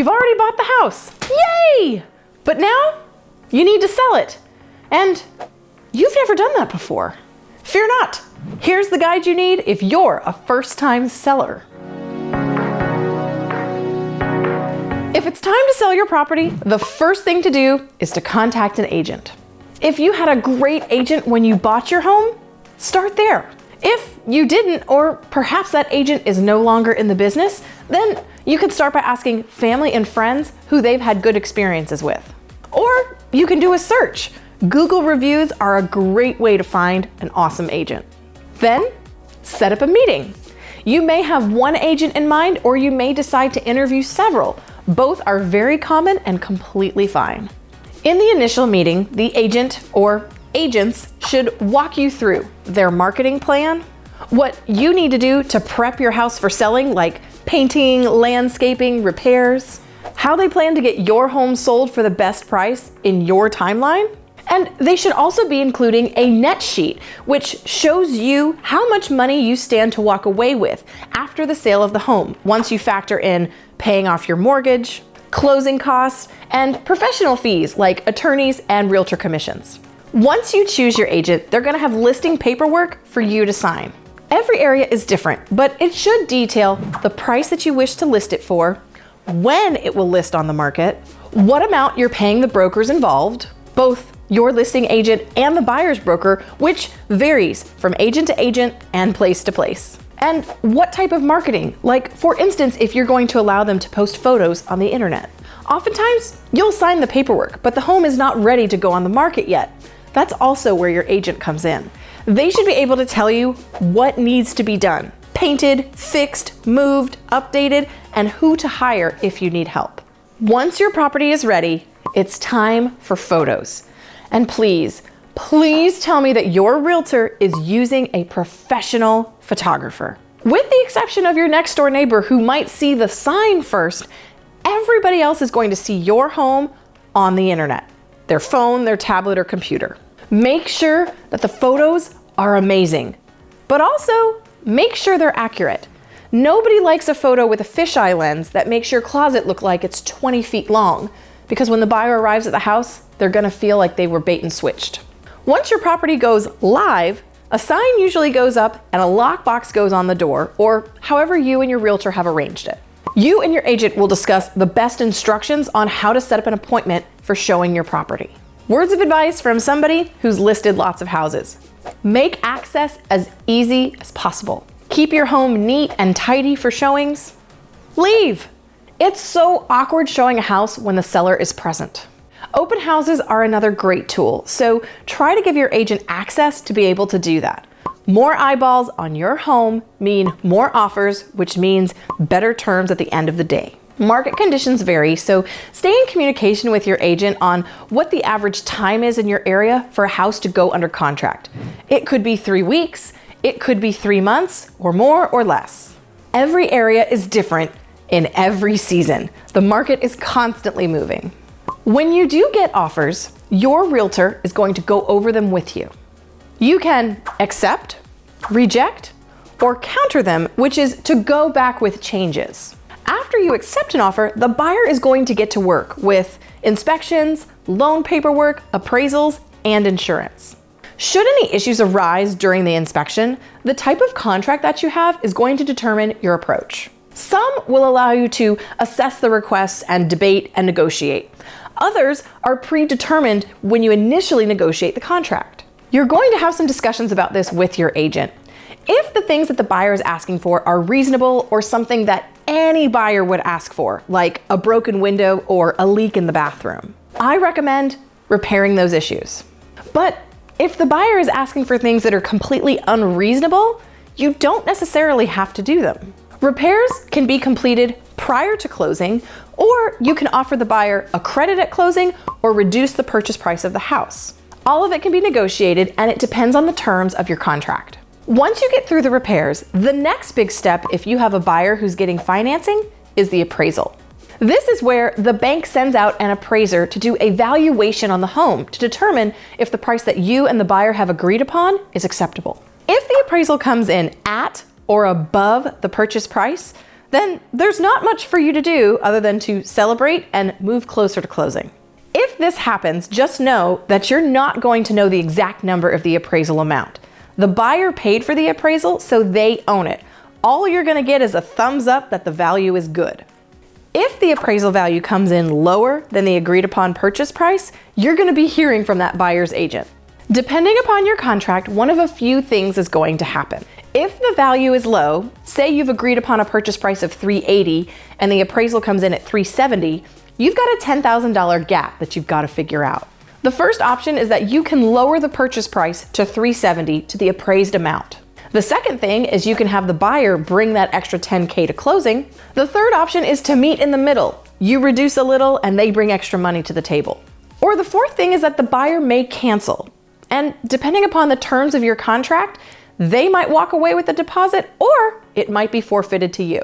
You've already bought the house. Yay! But now you need to sell it. And you've never done that before. Fear not. Here's the guide you need if you're a first-time seller. If it's time to sell your property, the first thing to do is to contact an agent. If you had a great agent when you bought your home, start there. If you didn't, or perhaps that agent is no longer in the business, then you can start by asking family and friends who they've had good experiences with. Or you can do a search. Google reviews are a great way to find an awesome agent. Then, set up a meeting. You may have one agent in mind, or you may decide to interview several. Both are very common and completely fine. In the initial meeting, the agent or agents should walk you through their marketing plan, what you need to do to prep your house for selling, like painting, landscaping, repairs, how they plan to get your home sold for the best price in your timeline. And they should also be including a net sheet, which shows you how much money you stand to walk away with after the sale of the home, once you factor in paying off your mortgage, closing costs, and professional fees like attorneys and realtor commissions. Once you choose your agent, they're going to have listing paperwork for you to sign. Every area is different, but it should detail the price that you wish to list it for, when it will list on the market, what amount you're paying the brokers involved, both your listing agent and the buyer's broker, which varies from agent to agent and place to place. And what type of marketing? Like, for instance, if you're going to allow them to post photos on the internet. Oftentimes, you'll sign the paperwork, but the home is not ready to go on the market yet. That's also where your agent comes in. They should be able to tell you what needs to be done: painted, fixed, moved, updated, and who to hire if you need help. Once your property is ready, it's time for photos. And please, please tell me that your realtor is using a professional photographer. With the exception of your next door neighbor who might see the sign first, everybody else is going to see your home on the internet, their phone, their tablet, or computer. Make sure that the photos are amazing, but also make sure they're accurate. Nobody likes a photo with a fisheye lens that makes your closet look like it's 20 feet long, because when the buyer arrives at the house, they're gonna feel like they were bait and switched. Once your property goes live, a sign usually goes up and a lockbox goes on the door, or however you and your realtor have arranged it. You and your agent will discuss the best instructions on how to set up an appointment for showing your property. Words of advice from somebody who's listed lots of houses. Make access as easy as possible. Keep your home neat and tidy for showings. Leave. It's so awkward showing a house when the seller is present. Open houses are another great tool, so try to give your agent access to be able to do that. More eyeballs on your home mean more offers, which means better terms at the end of the day. Market conditions vary, so stay in communication with your agent on what the average time is in your area for a house to go under contract. It could be 3 weeks, it could be 3 months, or more or less. Every area is different in every season. The market is constantly moving. When you do get offers, your realtor is going to go over them with you. You can accept, reject, or counter them, which is to go back with changes. After you accept an offer, the buyer is going to get to work with inspections, loan paperwork, appraisals, and insurance. Should any issues arise during the inspection, the type of contract that you have is going to determine your approach. Some will allow you to assess the requests and debate and negotiate. Others are predetermined when you initially negotiate the contract. You're going to have some discussions about this with your agent. If the things that the buyer is asking for are reasonable or something that any buyer would ask for, like a broken window or a leak in the bathroom, I recommend repairing those issues. But if the buyer is asking for things that are completely unreasonable, you don't necessarily have to do them. Repairs can be completed prior to closing, or you can offer the buyer a credit at closing or reduce the purchase price of the house. All of it can be negotiated, and it depends on the terms of your contract. Once you get through the repairs, the next big step, if you have a buyer who's getting financing, is the appraisal. This is where the bank sends out an appraiser to do a valuation on the home to determine if the price that you and the buyer have agreed upon is acceptable. If the appraisal comes in at or above the purchase price, then there's not much for you to do other than to celebrate and move closer to closing. If this happens, just know that you're not going to know the exact number of the appraisal amount. The buyer paid for the appraisal, so they own it. All you're going to get is a thumbs up that the value is good. If the appraisal value comes in lower than the agreed upon purchase price, you're going to be hearing from that buyer's agent. Depending upon your contract, one of a few things is going to happen. If the value is low, say you've agreed upon a purchase price of $380 and the appraisal comes in at $370, you've got a $10,000 gap that you've got to figure out. The first option is that you can lower the purchase price to $370 to the appraised amount. The second thing is you can have the buyer bring that extra $10K to closing. The third option is to meet in the middle. You reduce a little and they bring extra money to the table. Or the fourth thing is that the buyer may cancel. And depending upon the terms of your contract, they might walk away with the deposit or it might be forfeited to you.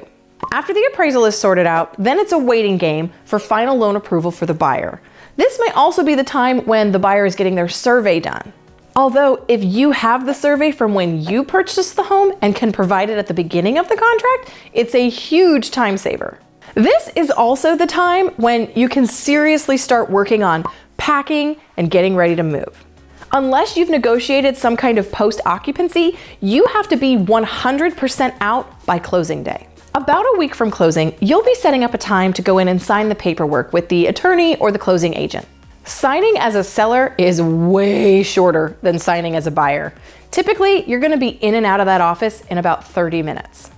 After the appraisal is sorted out, then it's a waiting game for final loan approval for the buyer. This might also be the time when the buyer is getting their survey done. Although if you have the survey from when you purchased the home and can provide it at the beginning of the contract, it's a huge time saver. This is also the time when you can seriously start working on packing and getting ready to move. Unless you've negotiated some kind of post-occupancy, you have to be 100% out by closing day. About a week from closing, you'll be setting up a time to go in and sign the paperwork with the attorney or the closing agent. Signing as a seller is way shorter than signing as a buyer. Typically, you're going to be in and out of that office in about 30 minutes.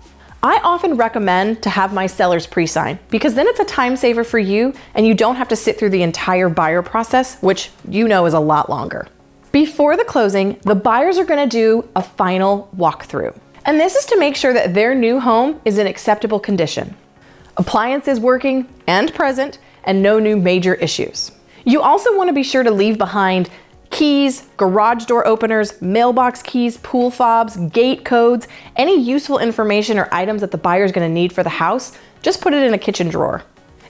I often recommend to have my sellers pre-sign because then it's a time saver for you and you don't have to sit through the entire buyer process, which you know is a lot longer. Before the closing, the buyers are going to do a final walkthrough. And this is to make sure that their new home is in acceptable condition. Appliances working and present, and no new major issues. You also want to be sure to leave behind keys, garage door openers, mailbox keys, pool fobs, gate codes, any useful information or items that the buyer is going to need for the house. Just put it in a kitchen drawer.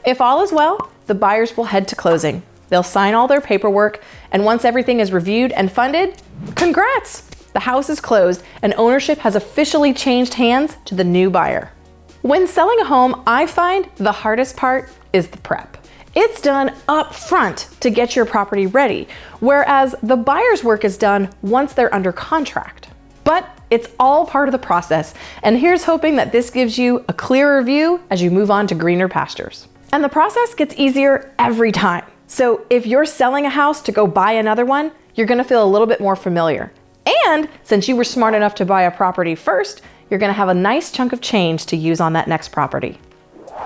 If all is well, the buyers will head to closing. They'll sign all their paperwork, and once everything is reviewed and funded, congrats! The house is closed and ownership has officially changed hands to the new buyer. When selling a home, I find the hardest part is the prep. It's done up front to get your property ready, whereas the buyer's work is done once they're under contract. But it's all part of the process, and here's hoping that this gives you a clearer view as you move on to greener pastures. And the process gets easier every time. So if you're selling a house to go buy another one, you're gonna feel a little bit more familiar. And since you were smart enough to buy a property first, you're gonna have a nice chunk of change to use on that next property.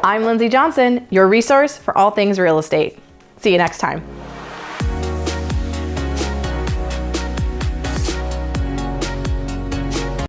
I'm Lindsey Johnson, your resource for all things real estate. See you next time.